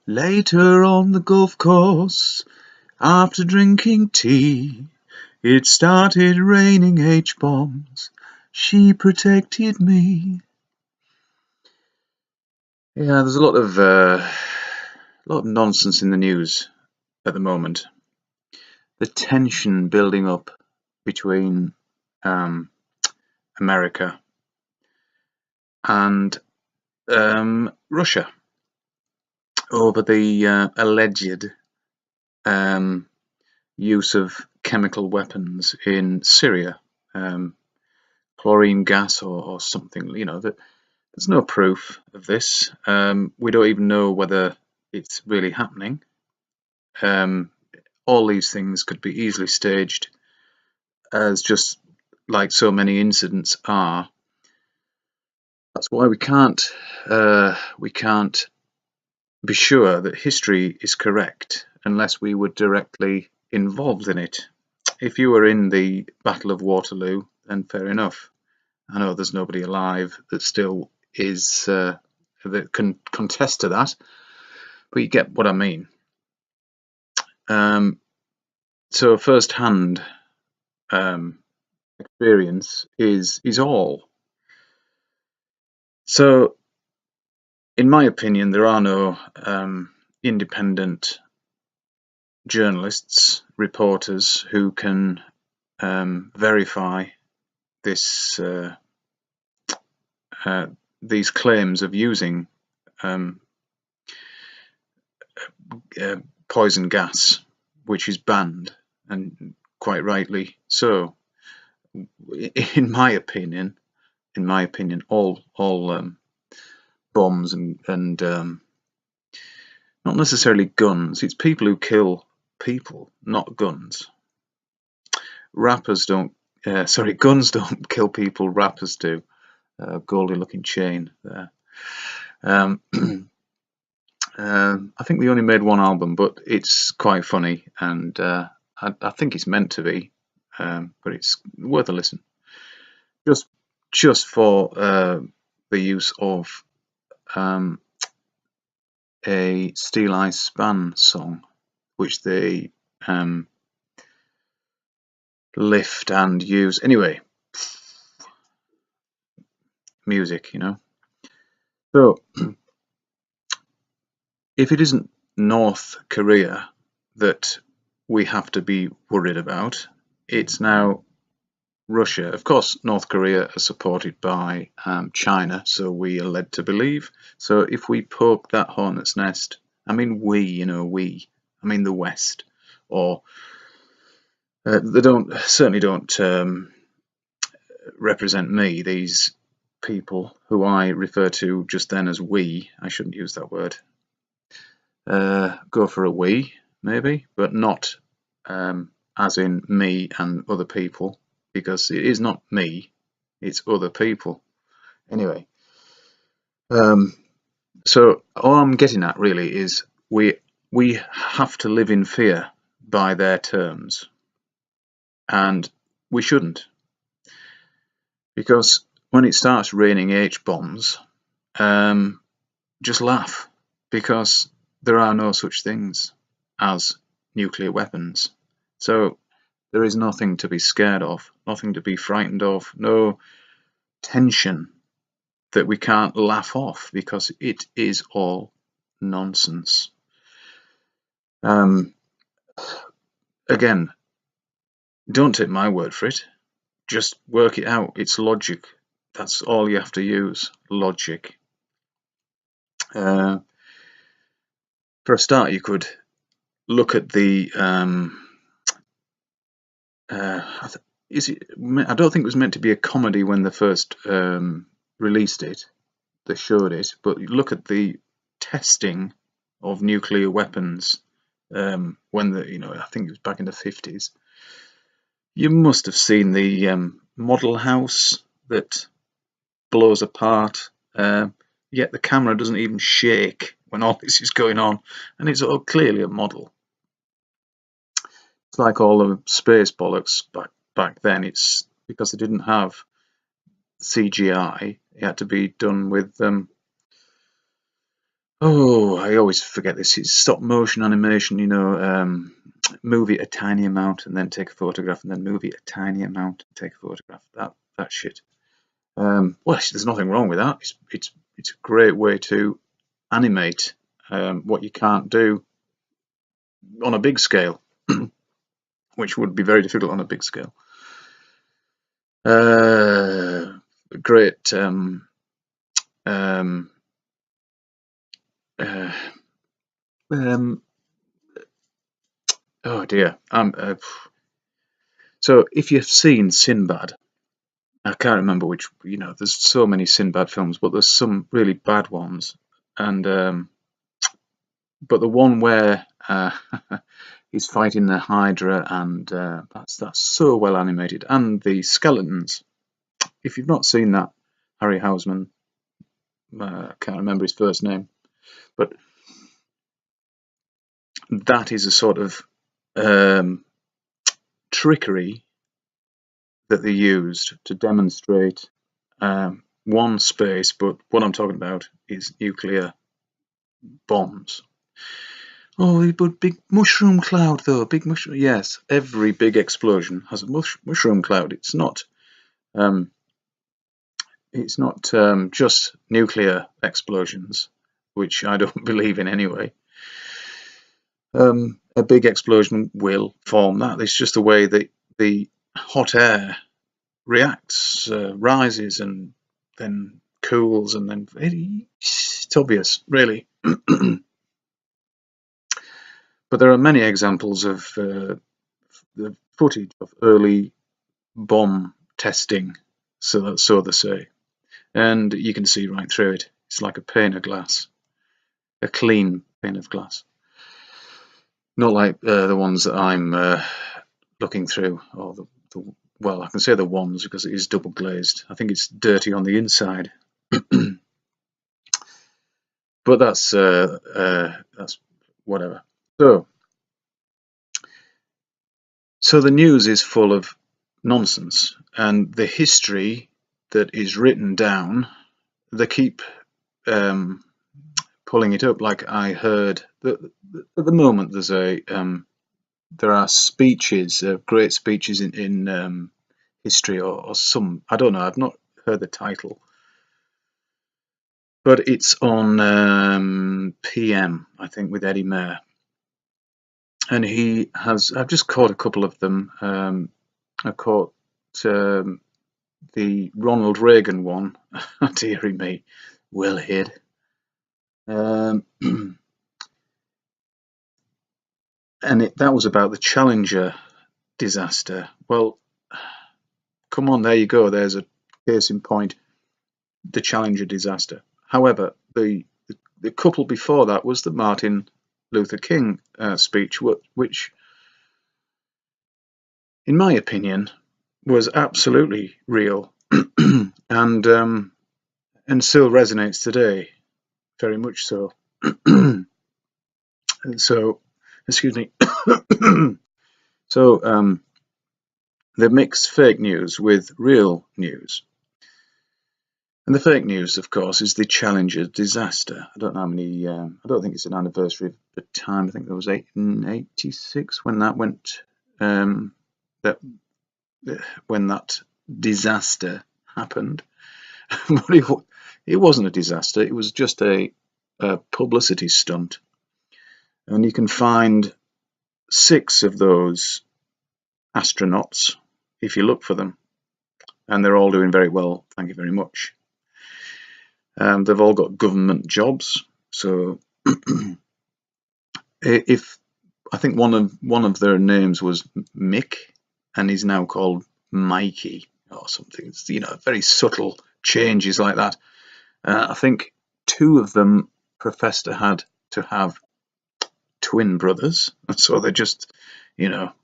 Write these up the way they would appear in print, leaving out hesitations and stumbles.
Later on the golf course, after drinking tea, it started raining H-bombs. She protected me. Yeah, there's a lot of nonsense in the news at the moment. The tension building up between America and Russia over the alleged use of chemical weapons in Syria, chlorine gas or something. You know, there's no proof of this. We don't even know whether it's really happening. All these things could be easily staged, as just like so many incidents are. That's why we can't be sure that history is correct unless we were directly involved in it. If you were in the Battle of Waterloo, then fair enough. I know there's nobody alive that still is that can contest to that, but you get what I mean. So first-hand experience is all. So, in my opinion, there are no independent journalists, reporters who can verify this these claims of using poison gas, which is banned, and quite rightly so. In my opinion, all bombs and not necessarily guns. It's people who kill people, not guns. Guns don't kill people. Rappers do. Goldie-looking chain there. I think they only made one album, but it's quite funny, and I think it's meant to be, but it's worth a listen. Just for the use of a Steel Eye Span song, which they lift and use. Anyway, music, you know. So, if it isn't North Korea that we have to be worried about, it's now Russia. Of course, North Korea is supported by China, so we are led to believe. So if we poke that hornet's nest, I mean I mean the West, or they certainly don't represent me, these people who I refer to just then as we. I shouldn't use that word. Go for a we, maybe, but not as in me and other people, because it is not me, it's other people. Anyway, so all I'm getting at really is we have to live in fear by their terms, and we shouldn't, because when it starts raining H-bombs, just laugh, because there are no such things as nuclear weapons. So there is nothing to be scared of, nothing to be frightened of, no tension that we can't laugh off, because it is all nonsense. Again, don't take my word for it. Just work it out. It's logic. That's all you have to use. Logic. For a start, you could look at the I don't think it was meant to be a comedy when they first released it. They showed it, but you look at the testing of nuclear weapons when I think it was back in the 50s. You must have seen the model house that blows apart, yet the camera doesn't even shake when all this is going on, and it's all clearly a model. It's like all the space bollocks back then. It's because they didn't have CGI. It had to be done with Oh, I always forget this. It's stop motion animation, move it a tiny amount and then take a photograph, and then move it a tiny amount and take a photograph. That shit. Well, there's nothing wrong with that. It's a great way to animate what you can't do on a big scale, which would be very difficult on a big scale. Great. Oh dear. So if you've seen Sinbad, I can't remember which. There's so many Sinbad films, but there's some really bad ones, and but the one where he's fighting the Hydra, and that's so well animated, and the skeletons. If you've not seen that, Harry Houseman, I can't remember his first name, but that is a sort of trickery that they used to demonstrate one space, but what I'm talking about is nuclear bombs. Oh, but big mushroom cloud though, big mushroom. Yes, every big explosion has a mushroom cloud. It's not just nuclear explosions, which I don't believe in anyway. A big explosion will form that. It's just the way that the hot air reacts, rises, and then cools, and then it's obvious, really. But there are many examples of the footage of early bomb testing, so they say, and you can see right through it. It's like a pane of glass, a clean pane of glass, not like the ones that I'm looking through, or well, I can say the ones because it is double glazed. I think it's dirty on the inside. But that's whatever. So the news is full of nonsense, and the history that is written down, they keep pulling it up. Like I heard that at the moment there are speeches, great speeches in history, or some, I don't know, I've not heard the title, but it's on PM, I think, with Eddie Mair, and I've just caught a couple of them. I caught the Ronald Reagan one. Dearie me, well hid. And that was about the Challenger disaster. Well, come on, there you go. There's a case in point, the Challenger disaster. However, the couple before that was the Martin Luther King speech, which, in my opinion, was absolutely real and still resonates today, very much so. So, excuse me. So they mix fake news with real news. And the fake news, of course, is the Challenger disaster. I don't know how many, I don't think it's an anniversary of the time. I think there was 86 when that went, when that disaster happened. But it wasn't a disaster, it was just a publicity stunt. And you can find 6 of those astronauts if you look for them, and they're all doing very well, thank you very much. They've all got government jobs, so if I think one of their names was Mick, and he's now called Mikey or something. It's, very subtle changes like that. I think 2 of them professed to have twin brothers, so they're just,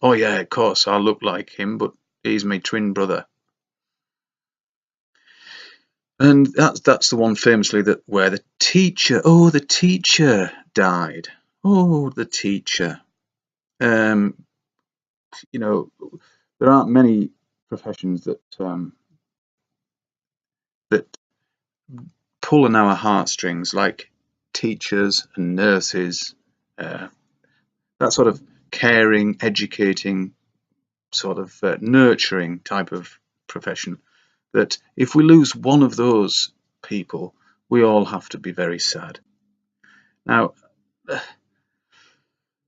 oh yeah, of course I look like him, but he's my twin brother. And that's the one famously where the teacher died. Oh, the teacher. There aren't many professions that pull on our heartstrings like teachers and nurses, that sort of caring, educating, sort of nurturing type of profession, that if we lose one of those people, we all have to be very sad. Now,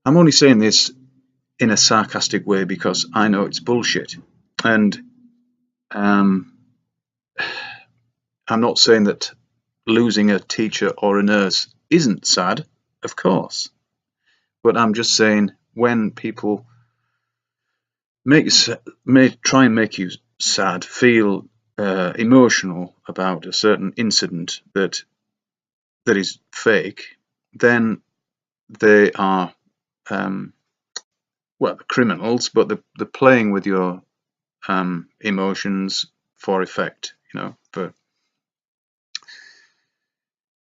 I'm only saying this in a sarcastic way because I know it's bullshit. And I'm not saying that losing a teacher or a nurse isn't sad, of course. But I'm just saying, when people may try and make you sad, feel emotional about a certain incident that is fake, then they are criminals, but they're playing with your emotions for effect,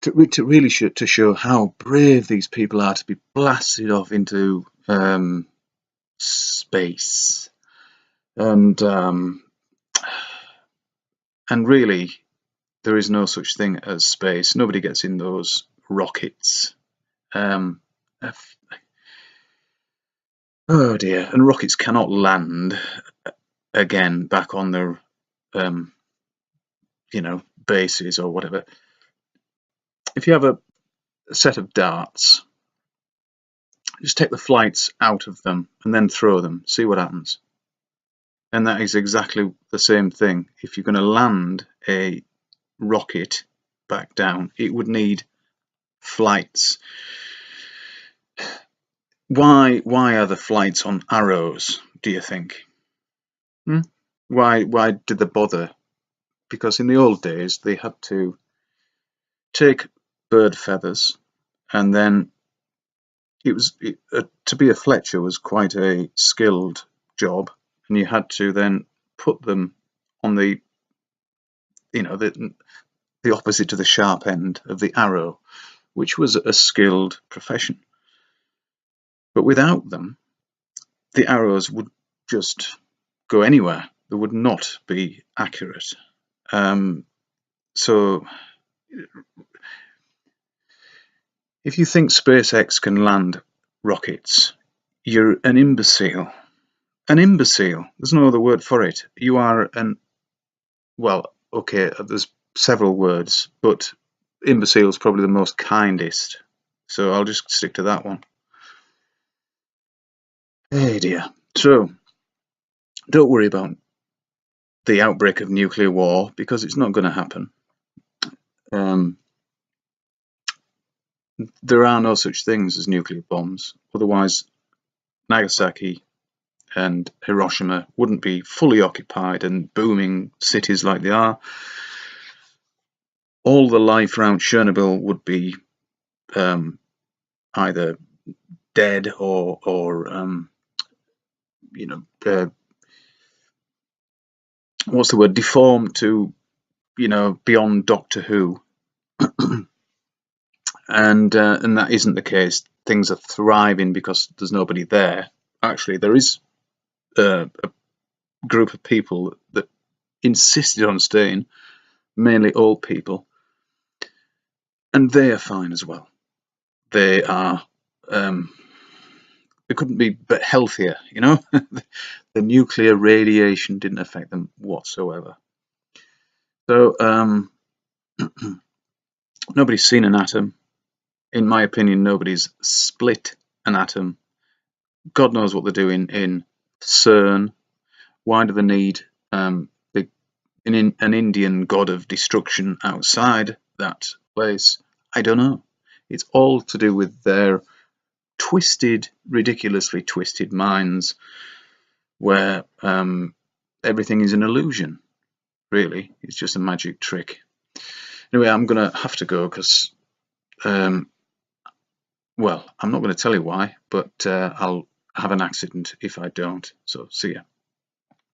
to really to show how brave these people are to be blasted off into space, and really there is no such thing as space. Nobody gets in those rockets. Oh dear, and rockets cannot land again back on their bases or whatever. If you have a set of darts, just take the flights out of them and then throw them, see what happens. And that is exactly the same thing. If you're going to land a rocket back down, it would need flights. Why are the flights on arrows, do you think? Why did they bother? Because in the old days they had to take bird feathers, and then to be a Fletcher was quite a skilled job, and you had to then put them on the opposite to the sharp end of the arrow, which was a skilled profession. But without them, the arrows would just go anywhere. They would not be accurate. So if you think SpaceX can land rockets, you're an imbecile. An imbecile. There's no other word for it. You are okay, there's several words, but imbecile is probably the most kindest. So I'll just stick to that one. Hey dear. So don't worry about the outbreak of nuclear war, because it's not going to happen. There are no such things as nuclear bombs. Otherwise, Nagasaki and Hiroshima wouldn't be fully occupied and booming cities like they are. All the life around Chernobyl would be either dead or what's the word, deformed to beyond Doctor Who. And that isn't the case. Things are thriving because there's nobody there. Actually, there is a group of people that insisted on staying, mainly old people, and they are fine as well. They are they couldn't be but healthier, The nuclear radiation didn't affect them whatsoever. So nobody's seen an atom. In my opinion, nobody's split an atom. God knows what they're doing in CERN. Why do they need an Indian god of destruction outside that place? I don't know. It's all to do with their ridiculously twisted minds, where everything is an illusion. Really, it's just a magic trick. Anyway, I'm gonna have to go because I'm not going to tell you why, but I'll have an accident if I don't. So see ya.